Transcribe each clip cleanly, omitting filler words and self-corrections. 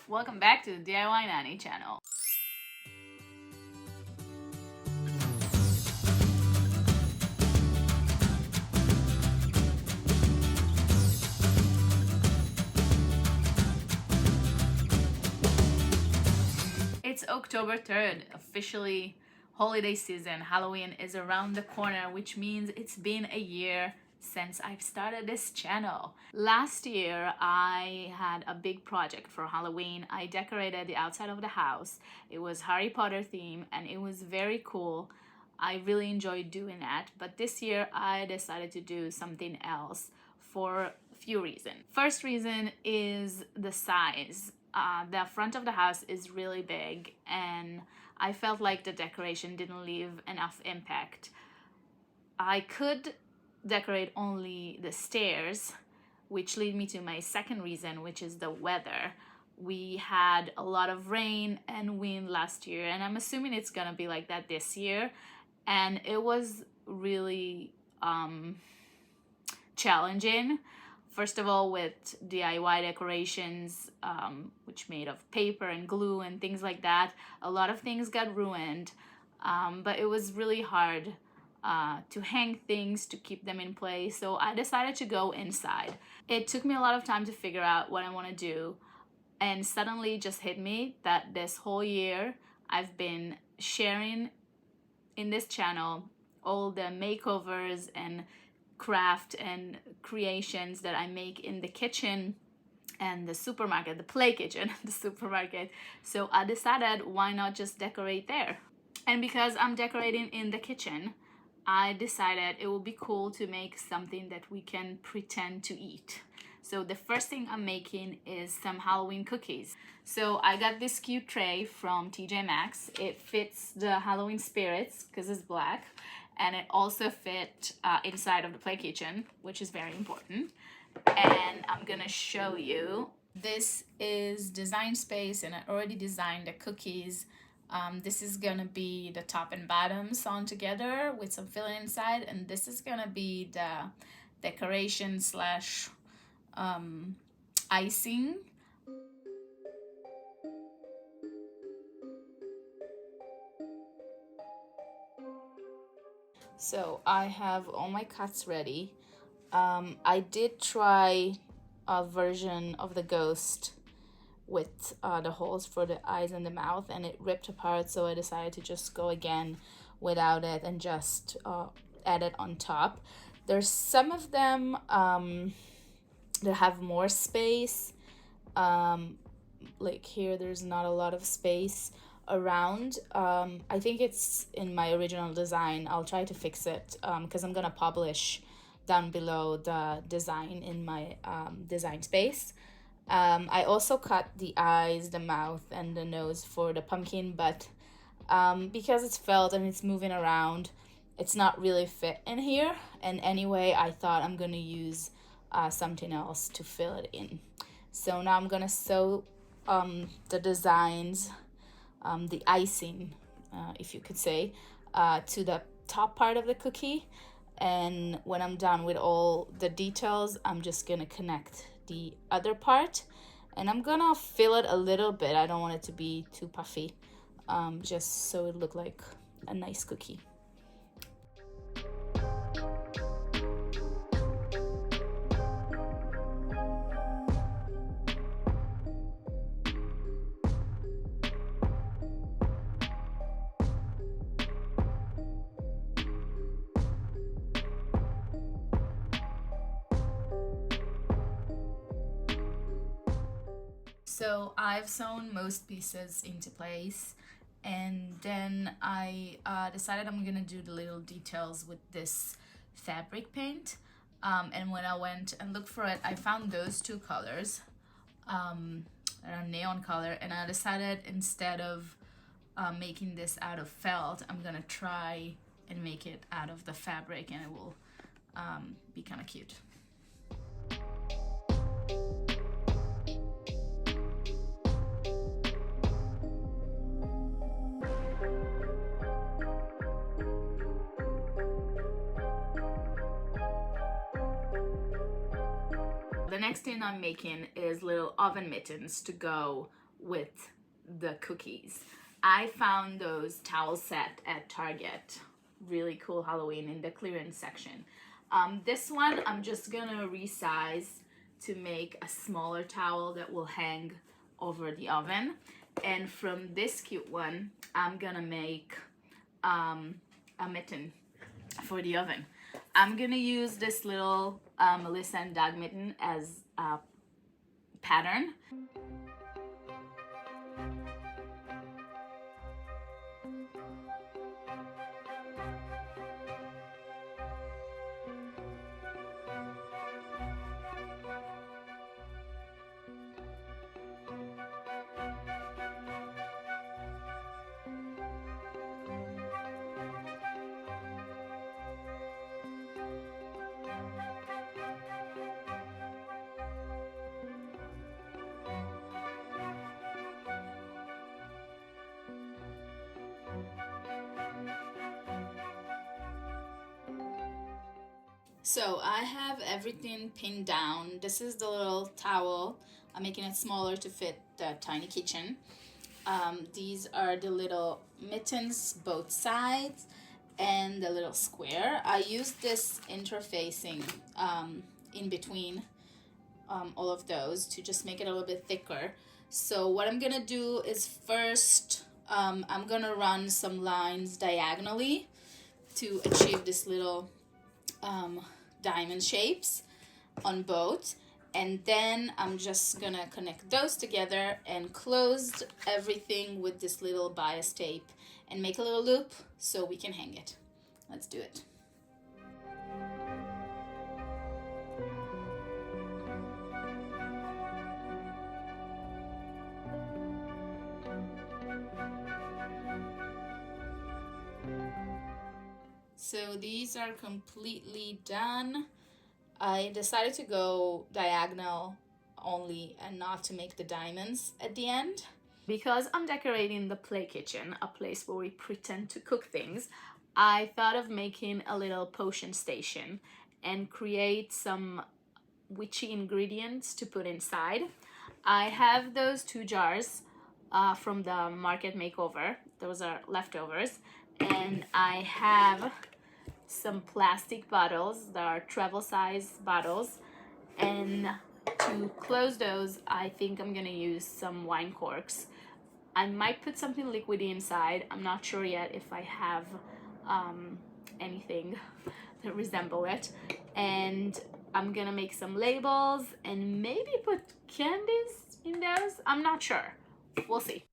Welcome back to the DIYnanny channel. It's October 3rd, officially holiday season. Halloween is around the corner, which means it's been a year since I've started this channel. Last year, I had a big project for Halloween. I decorated the outside of the house. It was Harry Potter theme and it was very cool. I really enjoyed doing that. But this year, I decided to do something else for a few reasons. First reason is the size. The front of the house is really big and I felt like the decoration didn't leave enough impact. I could decorate only the stairs, which lead me to my second reason, which is the weather. We had a lot of rain and wind last year, and I'm assuming it's gonna be like that this year. And it was really challenging. First of all, with DIY decorations, which made of paper and glue and things like that, a lot of things got ruined, but it was really hard to hang things, to keep them in place. So I decided to go inside. It took me a lot of time to figure out what I want to do, and suddenly it just hit me that this whole year I've been sharing in this channel all the makeovers and craft and creations that I make in the kitchen and the supermarket, the play kitchen, the supermarket. So I decided, why not just decorate there? And because I'm decorating in the kitchen, I decided it would be cool to make something that we can pretend to eat. So the first thing I'm making is some Halloween cookies. So I got this cute tray from TJ Maxx. It fits the Halloween spirits because it's black, and it also fit inside of the play kitchen, which is very important. And I'm gonna show you. This is Design Space, and I already designed the cookies. This is gonna be the top and bottom sewn together with some filling inside, and this is gonna be the decoration slash icing. So I have all my cuts ready. I did try a version of the ghost with the holes for the eyes and the mouth, and it ripped apart, so I decided to just go again without it and just add it on top. There's some of them that have more space, like here there's not a lot of space around. I think it's in my original design. I'll try to fix it because I'm gonna publish down below the design in my Design Space. I also cut the eyes, the mouth, and the nose for the pumpkin, but because it's felt and it's moving around, it's not really fit in here. And anyway, I thought I'm gonna use something else to fill it in. So now I'm gonna sew the designs, the icing, if you could say, to the top part of the cookie. And when I'm done with all the details, I'm just gonna connect the other part, and I'm gonna fill it a little bit. I don't want it to be too puffy, just so it look like a nice cookie. So I've sewn most pieces into place, and then I decided I'm gonna do the little details with this fabric paint. And when I went and looked for it, I found those two colors, a neon color, and I decided instead of making this out of felt, I'm gonna try and make it out of the fabric, and it will be kind of cute. The next thing I'm making is little oven mittens to go with the cookies. I found those towel set at Target. Really cool Halloween in the clearance section. This one I'm just gonna resize to make a smaller towel that will hang over the oven. And from this cute one, I'm gonna make a mitten for the oven. I'm gonna use this little Melissa and Doug mitten as a pattern. So I have everything pinned down. This is the little towel. I'm making it smaller to fit the tiny kitchen. These are the little mittens, both sides, and the little square. I use this interfacing in between all of those to just make it a little bit thicker. So what I'm gonna do is first, I'm gonna run some lines diagonally to achieve this little diamond shapes on both, and then I'm just gonna connect those together and close everything with this little bias tape and make a little loop so we can hang it. Let's do it. So these are completely done. I decided to go diagonal only and not to make the diamonds at the end. Because I'm decorating the play kitchen, a place where we pretend to cook things, I thought of making a little potion station and create some witchy ingredients to put inside. I have those 2 jars from the market makeover. Those are leftovers. And I have some plastic bottles that are travel size bottles, and to close those I think I'm gonna use some wine corks. I might put something liquidy inside. I'm not sure yet if I have anything that resemble it, and I'm gonna make some labels and maybe put candies in those. I'm not sure, we'll see.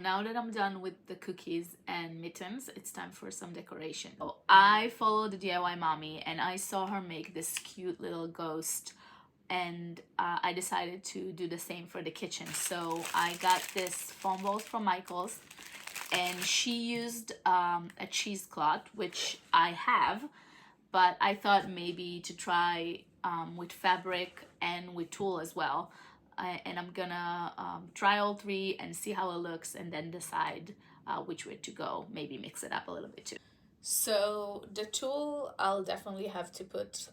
now that I'm done with the cookies and mittens, it's time for some decoration. So I followed the DIY mommy and I saw her make this cute little ghost, and I decided to do the same for the kitchen. So I got this foam balls from Michael's, and she used a cheesecloth, which I have, but I thought maybe to try with fabric and with tulle as well. And I'm gonna try all three and see how it looks, and then decide which way to go. Maybe mix it up a little bit too. So the tulle, I'll definitely have to put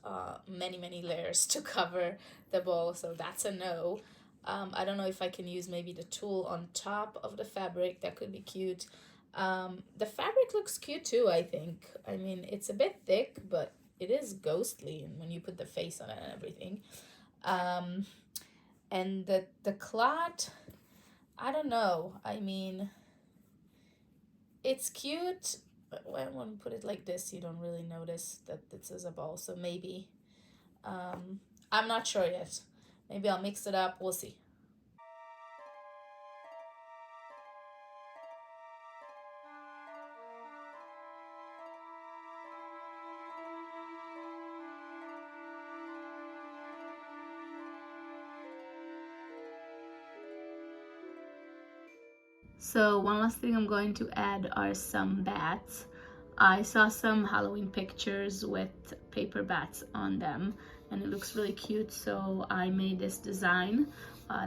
many layers to cover the ball, so that's a no. I don't know if I can use maybe the tulle on top of the fabric. That could be cute. The fabric looks cute too, I think. I mean, it's a bit thick, but it is ghostly when you put the face on it and everything. And the cloth, I don't know. I mean, it's cute. When you put it like this, you don't really notice that this is a ball. So maybe, I'm not sure yet. Maybe I'll mix it up. We'll see. So one last thing I'm going to add are some bats. I saw some Halloween pictures with paper bats on them, and it looks really cute, so I made this design.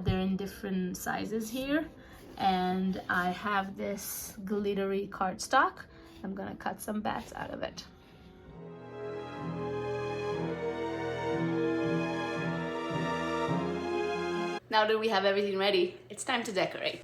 They're in different sizes here, and I have this glittery cardstock. I'm gonna cut some bats out of it. Now that we have everything ready, it's time to decorate.